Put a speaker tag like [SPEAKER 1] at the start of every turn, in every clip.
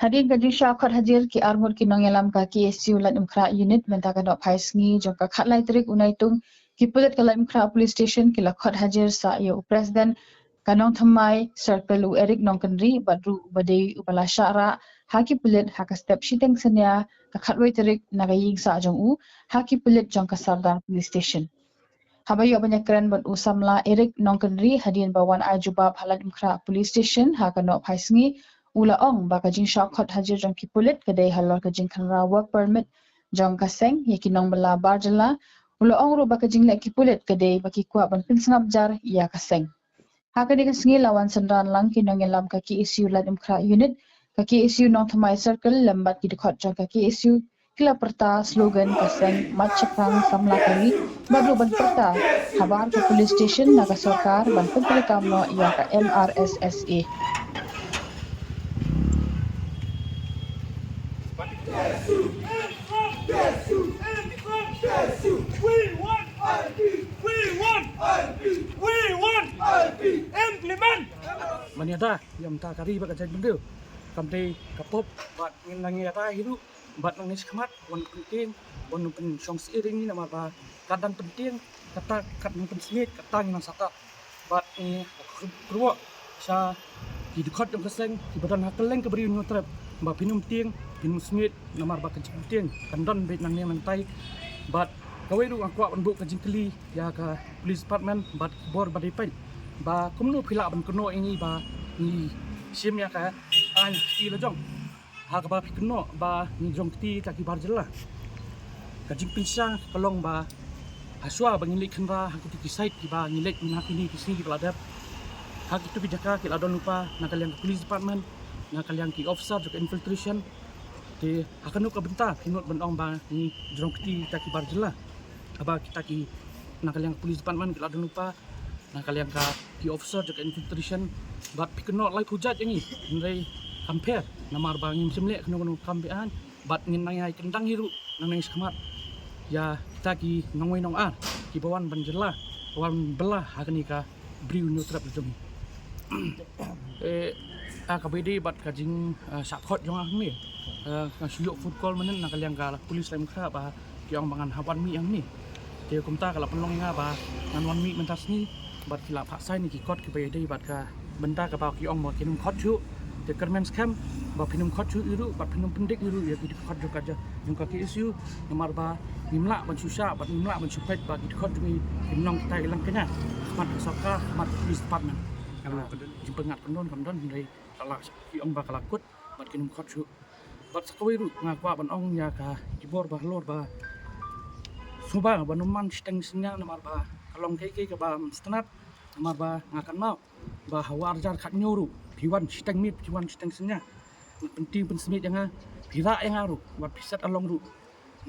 [SPEAKER 1] Hadirin kajing syakot hadir ki armur ki nong yalam ka ki SU lan imkra unit mentakan dok paisngi jongka khatlai terik unai tung ki pulit ka lan imkra police station ki lakhot hadir sa yo presiden kanong thamai circle u erik nong kendri badru badai upala syara haki pulit haka step shiteng senya ka khatwai terik nagaying sa jong u haki pulit jongka sardar police station. Habayo banyak keren buat usamla Erik Nongkendri hadirin bawan ajubab halan imkra police station haka nok paisngi ula ong ba kajing syakot hadir jong ki pulit kedai halor kajing kanra work permit jong kaseng yaki nong bela barjela ula ong ro ba kajing lek ki pulit kedai baki kuat ban pinsngap jar ya kaseng. Haka di kasengi lawan sendran lang ki nong yalam kaki isu lan imkra unit kaki isu nong thamai circle lambat ki dekot jong kaki isu kila perta slogan kaseng mat cekrang samla kali badru ban perta habar ke police station naga sorkar ban pentri kamno ia ka MRSSA.
[SPEAKER 2] Implement. Maniata yang tak kari baca benda. Kampai kapop bat nangiata hidu bat nangis kemat wan penting wan pen song seiring ni nama ba kadang penting kata kadang pensingit kata nang sata bat ni keruak sa hidukot yang keseng ibadan hakeleng keberi nutrep ba pinum tiang pinum singit nama ba kencing tiang kandon bet nang ni mentai bat kawai ru aku ban bu kencing keli ya ka police department bat bor badipai ba kumnu phila ban kono ini ba ni simnya ka an ila jong ha ka ba phikno ba ni jong ti ka ki barjela ka jing pinsang kalong ba haswa ba ngilik khenra ha ki site ki ba ngilek na kini ki sini ki ladap ha ki tu bijaka ki ladon lupa na kalian police department na kalian ki officer jok infiltration te akan ka benta kinot ban ong ba ni jong ti ka ki barjela aba kita ki na kalian police department ki ladon lupa na kalian ka ki officer jok infiltration bat pikno lai pujat yang ni ndai compare namar bangim semlek keno kambean bat ngin nang ai kendang hiru nang sekemat ya kita ki nongoi nong ar ki bawan banjela bawan belah hakani ka briu nutrap jom akabedi bat kajing sakot jong ni suyuk food call menen nak kalian ka polis lain kha ba ki ong bangan hawan mi yang ni te kumta kala penlong nga ba nan wan mi mentas ni bat kila phak sai ni ki kot ki bedi bat ka benda ka ba ki ong mo kinum khot chu te kermen scam ba pinum khot chu iru ba pinum pendik iru ya ki khot jok aja jong ka ki isu nomor ba nimla ban susah ba nimla ban supet ba ki khot ni kinong kita ilang kenya mat soka mat police department kalau jempengat pendon dari kala ki ong ba kala kut bat kinum khot chu bat sakoi ru ngakwa ban ong ya ka kibor ba lor ba suba ba numan steng senya nomor ba kalong kai ka ba stanat nomor ba ngakan mau ba hawar jar khat nyoru piwan steng mit piwan steng senya penting pensmit yang pira yang aru wat pisat along ru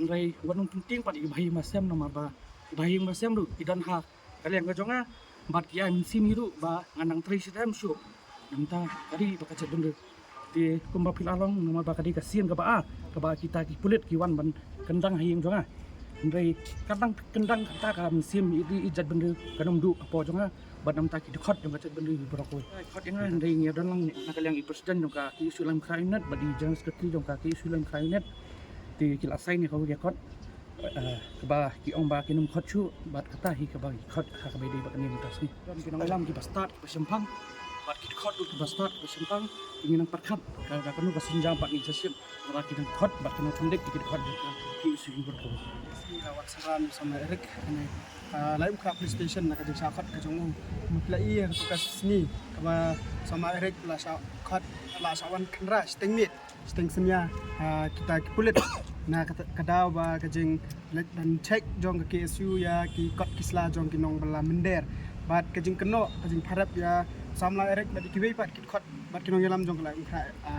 [SPEAKER 2] ngai wanung penting pat ibahi masam nomor ba ibahi masam ru idan ha kalian ka jonga bat kia sim hiru ba nganang tri sitam syu nanta kari ba kacat benda di kumba pil along nomor ba kadi kasian ka ba kita ki pulit ki wan ban kendang haying jonga ngai kadang kendang kata ka sim idi ijat benda kanum du apa jonga badam taki dekat jong kacat benda berokoi kot yang ngai ngi dan lang nakaliang i presiden jong ka ki sulam krainet badi jangan seketi jong ka ki sulam krainet ti kilasai ni kau kot keba ki ong ba kinum khot chu bat kata hi keba khot ha ka bedi ba ni mutas ni dan kinong lam ki bastat ki sempang bat ki khot ki bastat ki sempang ingin perkat ka kanu ka sinjang pat ni jasip ora ki khot bat kanu pendek ki khot ki isu berko si lawat saran sama Erik ini lain ka police station nak jeng sakat ka jong mutlai ka tugas ni kaba sama Erik la sakat la sawan kendra stengmit steng senya kita ki pulit na kadaw ba kajing dan check jong ka KSU ya ki kot kisla jong kinong bala mender bat kajing keno kajing harap ya samla Erik bat ki wei pat ki kot bat kinong yalam jong la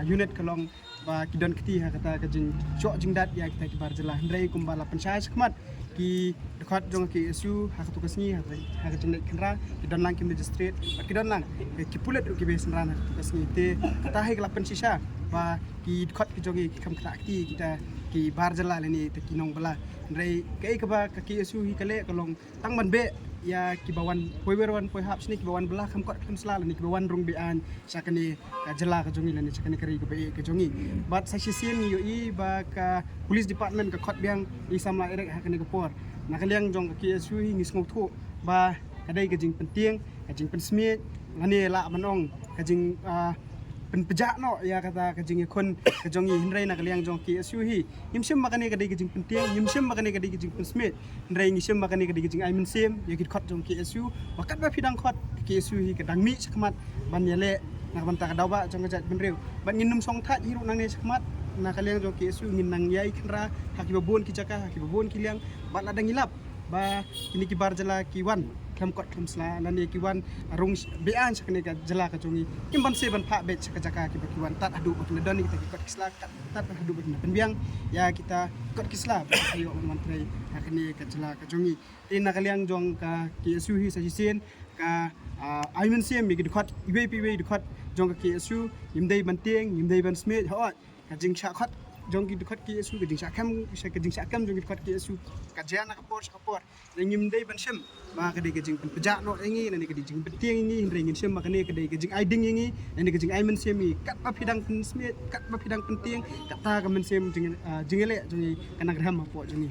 [SPEAKER 2] unit kalong ba kidon kiti ha kata kajing syok jing dat ya kita ki barjelah ndrai kumbala pensyai sekmat ki dekat jong KSU ha tugas ni ha kajing lek kendra kidon lang ki magistrate bat kidon lang ki pulit ki be senran ha tugas ni te kata hai kelapan sisa ba ki dekat ki jong ki kam kata akti kita
[SPEAKER 3] ki bar jala ni te kinong bala rei kai ka ba ka ki su hi kale kalong tang man be ya ki bawan poi berwan poi hap sini ki bawan belah kam kot kam sala ni ki bawan rung be an sakani ka jala ka jongi lani sakani kari ka be ka jongi but sa sisien yo i ba ka police department ka khot biang i samla erek hakani ka por na kaliang jong ka ki su hi ngis ngok thu ba kadai ka jing penting ka jing pensmit lani la manong ka jing pen pejak no ya kata kajing kon kajongi hindrai nak liang jong ki asu hi nimsim makani kadai kajing penting nimsim makani kadai kajing pensmit hindrai ngisim makani kadai kajing ai mensim ya kit khot jong ki asu wakat ba pidang khot ki asu hi kadang mi sakmat ban yale nak banta kadau ba jong kajat benreu ban nginum song that hiru nang ne sakmat nak liang jong ki asu ngin nang yai kra haki babon ki jaka haki babon ki liang ban ladang hilap ba ini ki bar jala ki wan kam kot kam sla lani ki wan rung bean sakne ka jala ka jongi imban se ban pha bet ka jaka ki ki wan tat adu bakna don kita ki kot kisla tat adu bakna penbiang ya kita kot kisla ayo mantre hakne ka jala ka jongi tin nakaliang jong ka ki asu hi sa sisen ka aimen sem mi ki khot iwe pi we khot jong ka ki asu imdei ban tieng imdei ban smith hot ka jing sha khot jong ki khot ki asu ka jing sha kam jong ki khot ki asu ka jana ka por ngim dei ban sem ba ka dei ka jing pejak no engi nani ka jing penting engi hindrai ngin sem makane ka dei ka jing ai ding engi nani ka jing ai men sem mi kat pa pidang pen smith kat pa pidang penting kata ka men sem jing ele jong kanang ram po jong